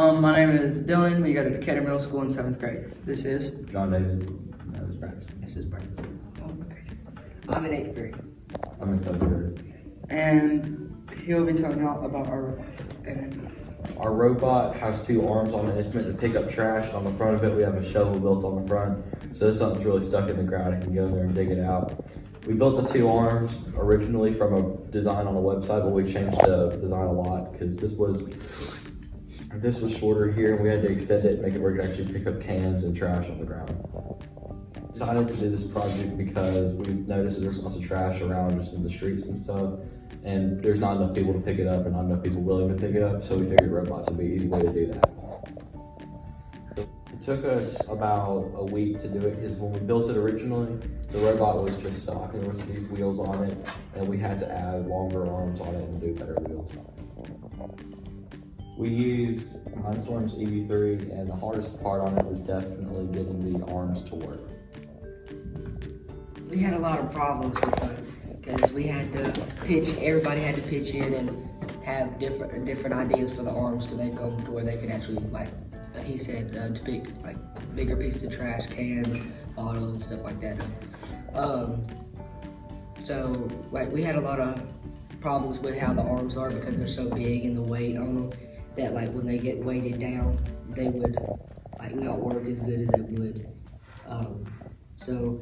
My name is Dillon. We go to Decatur Middle School in 7th grade. This is John David. That was Braxton. This is Braxton. I'm in 8th grade. I'm in 7th grade. and he'll be talking about our robot. Our robot has 2 arms on it. It's meant to pick up trash. On the front of it, we have a shovel built on the front. So if something's really stuck in the ground, it can go there and dig it out. We built the 2 arms originally from a design on a website, but we've changed the design a lot because this was shorter here, and we had to extend it and make it where it could actually pick up cans and trash on the ground. Decided to do this project because we've noticed that there's lots of trash around just in the streets and stuff, and there's not enough people to pick it up and not enough people willing to pick it up, so we figured robots would be an easy way to do that. It took us about a week to do it because when we built it originally, the robot was just stock and there was these wheels on it, and we had to add longer arms on it and do better wheels. We used Mindstorm's EV3, and the hardest part on it was definitely getting the arms to work. We had a lot of problems with it because we had to pitch. Everybody had to pitch in and have different ideas for the arms to make them to where they could actually, like he said, to pick like bigger pieces of trash, cans, bottles, and stuff like that. So like we had a lot of problems with how the arms are because they're so big and the weight on them that like when they get weighted down, they would like not work as good as they would. So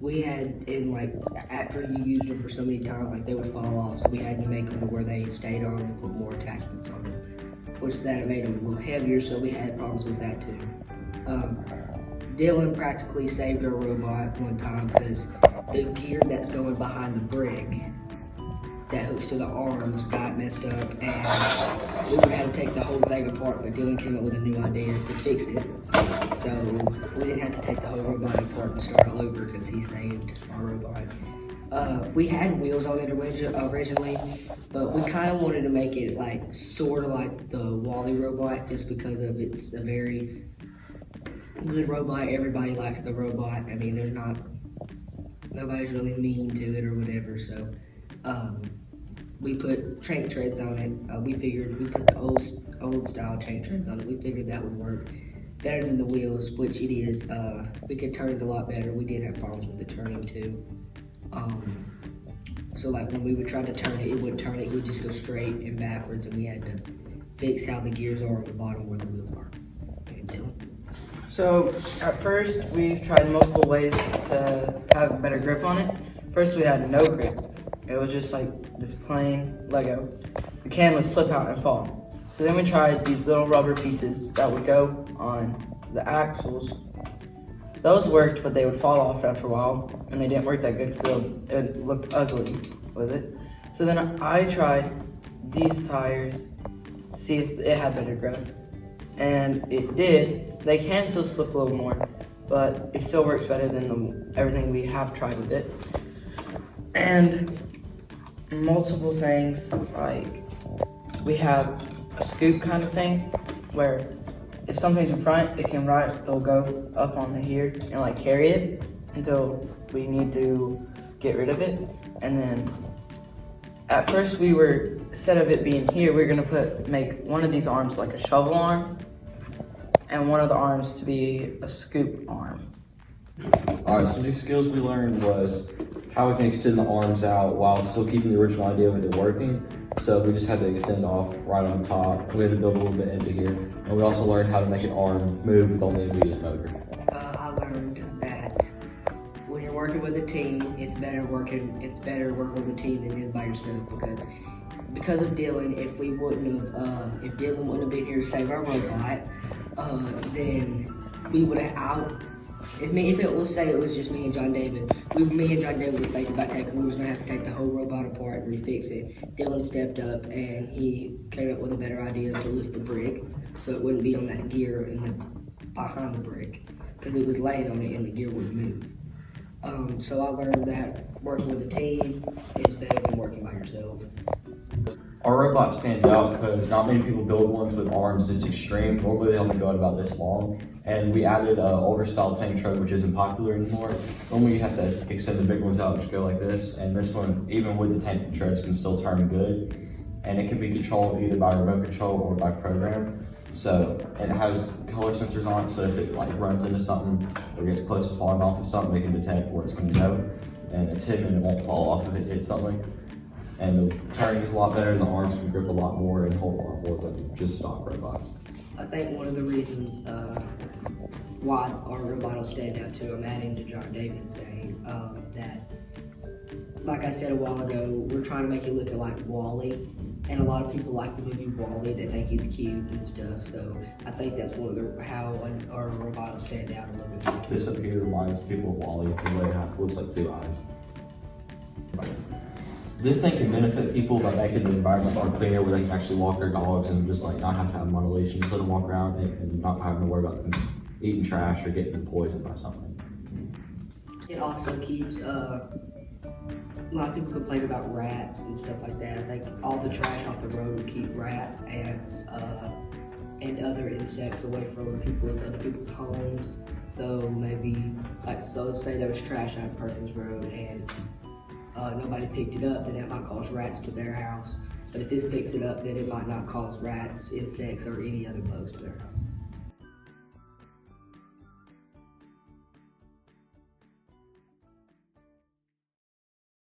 we had, and like after you used them for so many times, like they would fall off. So we had to make them to where they stayed on and put more attachments on them, which that made them a little heavier. So we had problems with that too. Dillon practically saved our robot one time because the gear that's going behind the brick that hooks to the arms got messed up, and we would have to take the whole thing apart, but Dillon came up with a new idea to fix it. So we didn't have to take the whole robot apart and start all over because he saved our robot. We had wheels on it originally, but we kind of wanted to make it like sort of like the Wall-E robot just because of it's a very good robot. Everybody likes the robot. I mean, nobody's really mean to it or whatever, so we put tank treads on it. We put the old style tank treads on it. We figured that would work better than the wheels, which it is. We could turn it a lot better. We did have problems with the turning too. So like when we would try to turn it, it wouldn't turn it. It would just go straight and backwards, and we had to fix how the gears are on the bottom where the wheels are. So at first we've tried multiple ways to have a better grip on it. First we had no grip. It was just like this plain Lego. The can would slip out and fall. So then we tried these little rubber pieces that would go on the axles. Those worked, but they would fall off after a while, and they didn't work that good, so it looked ugly with it. So then I tried these tires, see if it had better grip, and it did. They can still slip a little more, but it still works better than everything we have tried with it. And multiple things, like we have a scoop kind of thing where if something's in front, it'll go up on here and like carry it until we need to get rid of it. And then at first instead of it being here, we're gonna make one of these arms like a shovel arm and one of the arms to be a scoop arm. Alright, some new skills we learned was how we can extend the arms out while still keeping the original idea of it working. So we just had to extend off right on the top. We had to build a little bit into here. And we also learned how to make an arm move with only a medium motor. I learned that when you're working with a team, it's better working with a team than it is by yourself because of Dillon. If Dillon wouldn't have been here to save our robot, then we would have let's say it was just me and John David. Me and John David was thinking about we was gonna have to take the whole robot apart and refix it. Dillon stepped up and he came up with a better idea to lift the brick so it wouldn't be on that gear behind the brick because it was laying on it and the gear would move. So I learned that working with a team is better than working by yourself. Our robot stands out because not many people build ones with arms this extreme. Normally they only go out about this long. And we added an older style tank tread, which isn't popular anymore. Normally you have to extend the big ones out, which go like this. And this one, even with the tank treads, can still turn good. And it can be controlled either by remote control or by program. So, and it has color sensors on it, so if it like runs into something or gets close to falling off of something, they can detect where it's going to go. And it's hidden and it won't fall off if it hits something. And the turning is a lot better, and the arms can grip a lot more and hold a lot more than just stock robots. I think one of the reasons why our robot will stand out too, I'm adding to John David saying that, like I said a while ago, we're trying to make it look like Wall-E, and a lot of people like the movie Wall-E. They think he's cute and stuff. So I think that's one of the how our robot will stand out a little bit more too. This up here reminds people of Wall-E, the way it looks like two eyes. This thing can benefit people by making the environment more cleaner, where they can actually walk their dogs and just like not have to have them on a leash and just let them walk around and not having to worry about them eating trash or getting poisoned by something. It also keeps a lot of people complain about rats and stuff like that. I think all the trash off the road will keep rats, ants, and other insects away from other people's homes. So maybe so let's say there was trash on a person's road and nobody picked it up, then that might cause rats to their house. But if this picks it up, then it might not cause rats, insects, or any other bugs to their house.